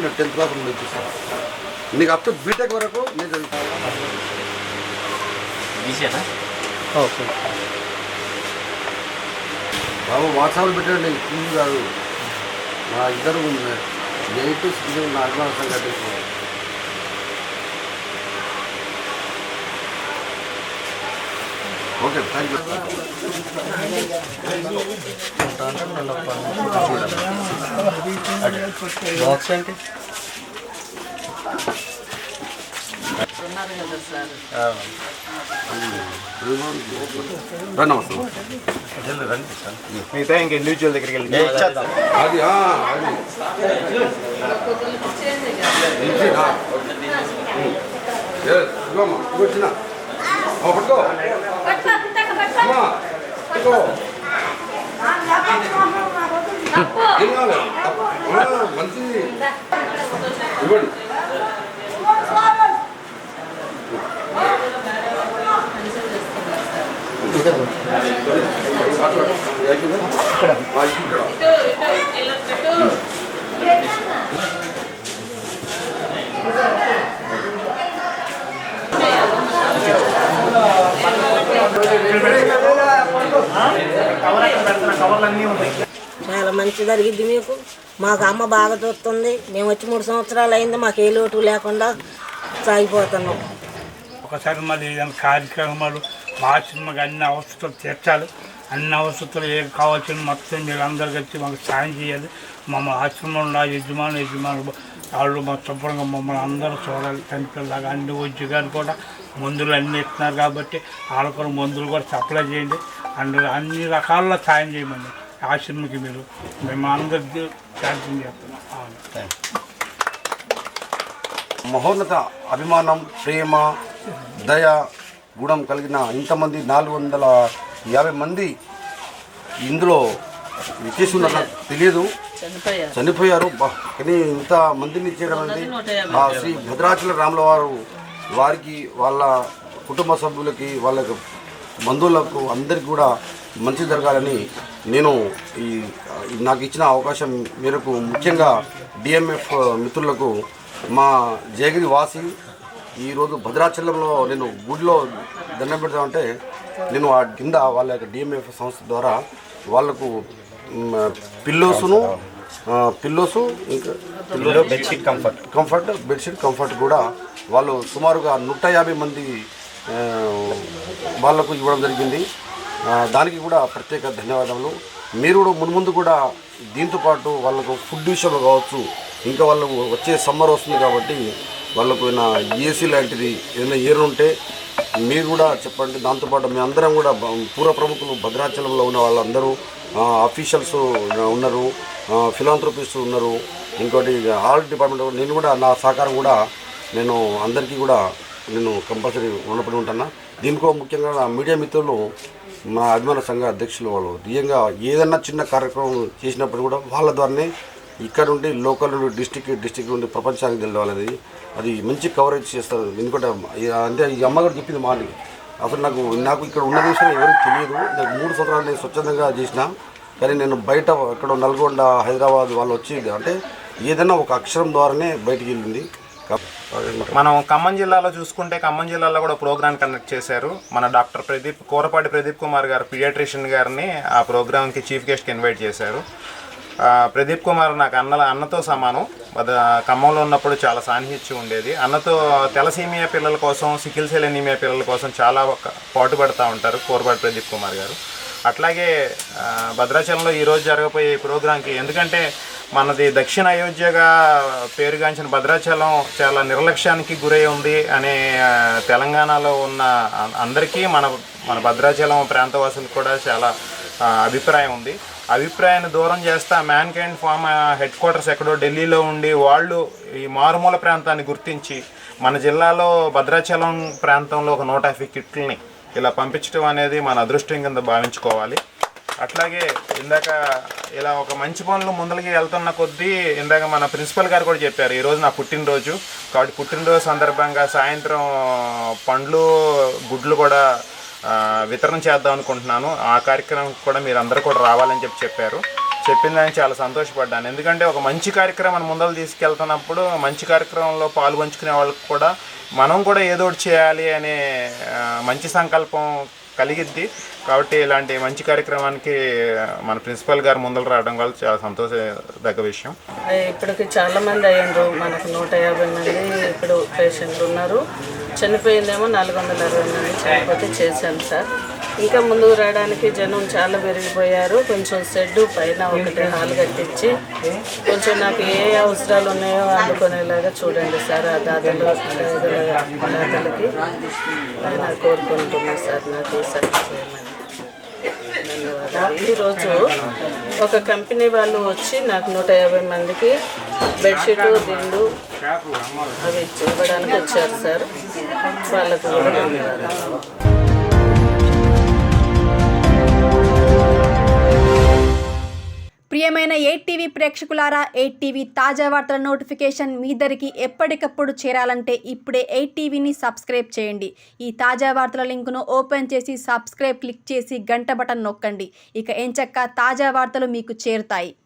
నేను 10th class నుండి చూసాను. నీకు అప్ టు బీటెక్ వరకు నేను చదువుతాను. ఓకే బాబు వాట్సాప్లో పెట్టండి, ఫీజు కాదు. మా ఇద్దరు 8 to 6 నా అడ్వాన్స్ కట్టేసి. Okay, thank you. బాక్స్ ఏంటి? మిగతా ఇంక ఇండివిజువల్ దగ్గరికి వెళ్ళి ఇచ్చేద్దాం. అది వచ్చిన పట్టుకో అమ్మా, పట్టుకో. ఏం కావాలి? మంచిది ఇవ్వండి. చాలా మంచి జరిగింది మీకు. మాకు అమ్మ బాగా చూస్తుంది. మేము వచ్చి 3 సంవత్సరాలు అయింది. మాకు ఏ లోటు లేకుండా సాగిపోతున్నాం. ఒకసారి మళ్ళీ ఏదైనా కార్యక్రమాలు మా ఆశ్రమకు అన్ని అవసరాలు తీర్చాలి. అన్ని అవసరాలు ఏం కావాల్సిన మొత్తం మీరు అందరికి వచ్చి మాకు సాయం చేయాలి. మమ్మల్ని ఆశ్రమంలో యజమానులు వాళ్ళు మా శుభ్రంగా మమ్మల్ని అందరూ చూడాలి. చనిపోయేలాగా అన్ని ఉద్యోగాలు కూడా మందులు అన్నీ ఇస్తున్నారు కాబట్టి వాళ్ళకు కూడా మందులు కూడా సప్లై చేయండి. అన్ని రకాల సాయం చేయమని ఆశ్రమకి మేము అందరికీ సాయం చేస్తున్నాం. మహోన్నత అభిమానం, ప్రేమ, దయ గుణం కలిగిన ఇంతమంది 450 మంది ఇందులో విచ్చేసి ఉన్నారు. నాకు తెలియదు, చనిపోయారు. కానీ ఇంత మందిని చేయడం అనేది శ్రీ భద్రాచల రాముల వారికి, వాళ్ళ కుటుంబ సభ్యులకి, వాళ్ళ బంధువులకు అందరికీ కూడా మంచి జరగాలని నేను నాకు ఇచ్చిన అవకాశం మేరకు ముఖ్యంగా డిఎంఎఫ్ మిత్రులకు, మా జయగిరి వాసి ఈరోజు భద్రాచలంలో నేను గుడిలో దండం పెడతామంటే నేను ఆ కింద వాళ్ళ యొక్క డిఎంఎఫ్ సంస్థ ద్వారా వాళ్లకు పిల్లోసు ఇంకా బెడ్షీట్ కంఫర్ట్ కూడా వాళ్ళు సుమారుగా 150 మంది వాళ్లకు ఇవ్వడం జరిగింది. దానికి కూడా ప్రత్యేక ధన్యవాదాలు. మీరు కూడా మున్ముందు కూడా దీంతోపాటు వాళ్ళకు ఫుడ్ విషయంలో కావచ్చు, ఇంకా వాళ్ళకు వచ్చే సమ్మర్ వస్తుంది కాబట్టి వాళ్ళకు ఏమైనా ఏసీ లాంటిది ఏదైనా ఉంటే మీరు కూడా చెప్పండి. దాంతోపాటు మీ అందరం కూడా పూర్వ ప్రముఖులు భద్రాచలంలో ఉన్న వాళ్ళందరూ అఫీషియల్స్ ఉన్నారు, ఫిలాంథ్రోపిస్ట్ ఉన్నారు, ఇంకోటి ఆల్ డిపార్ట్మెంట్. నేను కూడా నా సహకారం కూడా నేను అందరికీ కూడా నేను కంపల్సరీ ఉన్నప్పుడు ఉంటాను. దీనికో ముఖ్యంగా మీడియా మిత్రులు, మా అభిమాన సంఘ అధ్యక్షులు వాళ్ళు నిజంగా ఏదన్నా చిన్న కార్యక్రమం చేసినప్పుడు కూడా వాళ్ళ ద్వారానే ఇక్కడ నుండి లోకల్ నుండి డిస్టిక్ నుండి ప్రపంచానికి తెలవాలనేది అది మంచి కవరేజ్ చేస్తారు. ఎందుకంటే అంటే ఈ అమ్మగారు చెప్పింది మార్నింగ్ అసలు నాకు ఇక్కడ ఉన్న విషయం ఎవరికి తెలియదు. నాకు 3 సంవత్సరాలు నేను స్వచ్ఛందంగా చేసిన. కానీ నేను బయట ఎక్కడో నల్గొండ, హైదరాబాద్ వాళ్ళు వచ్చేది అంటే ఏదైనా ఒక అక్షరం ద్వారానే బయటికి వెళ్ళింది. మనం ఖమ్మం జిల్లాలో చూసుకుంటే ఖమ్మం జిల్లాలో కూడా ప్రోగ్రామ్ కండక్ట్ చేశారు. మన డాక్టర్ కోరపాటి ప్రదీప్ కుమార్ గారు, పీడియాట్రిషియన్ గారిని ఆ ప్రోగ్రామ్కి చీఫ్ గెస్ట్కి ఇన్వైట్ చేశారు. ప్రదీప్ కుమార్ నాకు అన్నతో సమానం. ఖమ్మంలో ఉన్నప్పుడు చాలా సాన్నిహిత్యం ఉండేది. అన్నతో తెలసీమియా పిల్లల కోసం, సికిల్ సెల్ ఎనీమియా పిల్లల కోసం చాలా పాటుపడుతూ ఉంటారు కోరపాటి ప్రదీప్ కుమార్ గారు. అట్లాగే భద్రాచలంలో ఈరోజు జరగబోయే ఈ ప్రోగ్రాంకి, ఎందుకంటే మనది దక్షిణ అయోధ్యగా పేరుగాంచిన భద్రాచలం చాలా నిర్లక్ష్యానికి గురై ఉంది అనే తెలంగాణలో ఉన్న అందరికీ మన భద్రాచలం ప్రాంతవాసులకు కూడా చాలా అభిప్రాయం ఉంది. అభిప్రాయాన్ని దూరం చేస్తా Mankind Pharma headquarters ఎక్కడో ఢిల్లీలో ఉండి వాళ్ళు ఈ మారుమూల ప్రాంతాన్ని గుర్తించి మన జిల్లాలో భద్రాచలం ప్రాంతంలో ఒక 150 కిట్లని ఇలా పంపించడం అనేది మన అదృష్టం కింద భావించుకోవాలి. అట్లాగే ఇందాక ఇలా ఒక మంచి పనులు ముందరికి వెళ్తున్న కొద్దీ ఇందాక మన ప్రిన్సిపల్ గారు కూడా చెప్పారు, ఈరోజు నా పుట్టినరోజు కాబట్టి పుట్టినరోజు సందర్భంగా సాయంత్రం పండ్లు గుడ్లు కూడా వితరణ చేద్దాం అనుకుంటున్నాను. ఆ కార్యక్రమం కూడా మీరు అందరూ కూడా రావాలని చెప్పారు. చెప్పిన దానికి చాలా సంతోషపడ్డాను. ఎందుకంటే ఒక మంచి కార్యక్రమాన్ని ముందలు తీసుకెళ్తున్నప్పుడు మంచి కార్యక్రమంలో పాలు పంచుకునే వాళ్ళకి కూడా మనం కూడా ఏదో ఒకటి చేయాలి అనే మంచి సంకల్పం కలిగిద్ది. కాబట్టి ఇలాంటి మంచి కార్యక్రమానికి మన ప్రిన్సిపల్ గారు ముందలు రావడం వల్ల చాలా సంతోషదగ్గ విషయం. ఇప్పటికి చాలామంది అయ్యారు. మనకు 150 మంది ఇప్పుడు పేషెంట్లు ఉన్నారు. చనిపోయిందేమో 460 మంది చనిపోతే చేశాను సార్. ఇంకా ముందుకు రావడానికి జనం చాలా పెరిగిపోయారు. కొంచెం షెడ్ పైన ఒకటి హాల్ కట్టించి కొంచెం నాకు ఏ అవసరాలు ఉన్నాయో అందుకునేలాగా చూడండి సార్. ఆ దాతలకి నేను కోరుకుంటున్నాను సార్, నాకు ఈ సర్వీస్ చేయమని. ధన్యవాదాలు. ఈరోజు ఒక కంపెనీ వాళ్ళు వచ్చి నాకు 150 మందికి బెడ్షీటు దిండు అవి ఇవ్వడానికి వచ్చారు సార్. వాళ్ళకు కూడా ధన్యవాదాలు. ప్రియమైన 8TV ప్రేక్షకులారా, 8TV తాజా వార్తల నోటిఫికేషన్ మీ దరికి ఎప్పటికప్పుడు చేరాలంటే ఇప్పుడే 8TVని సబ్స్క్రైబ్ చేయండి. ఈ తాజా వార్తల లింకును ఓపెన్ చేసి సబ్స్క్రైబ్ క్లిక్ చేసి గంట బటన్ నొక్కండి. ఇక ఎంచక్కా తాజా వార్తలు మీకు చేరుతాయి.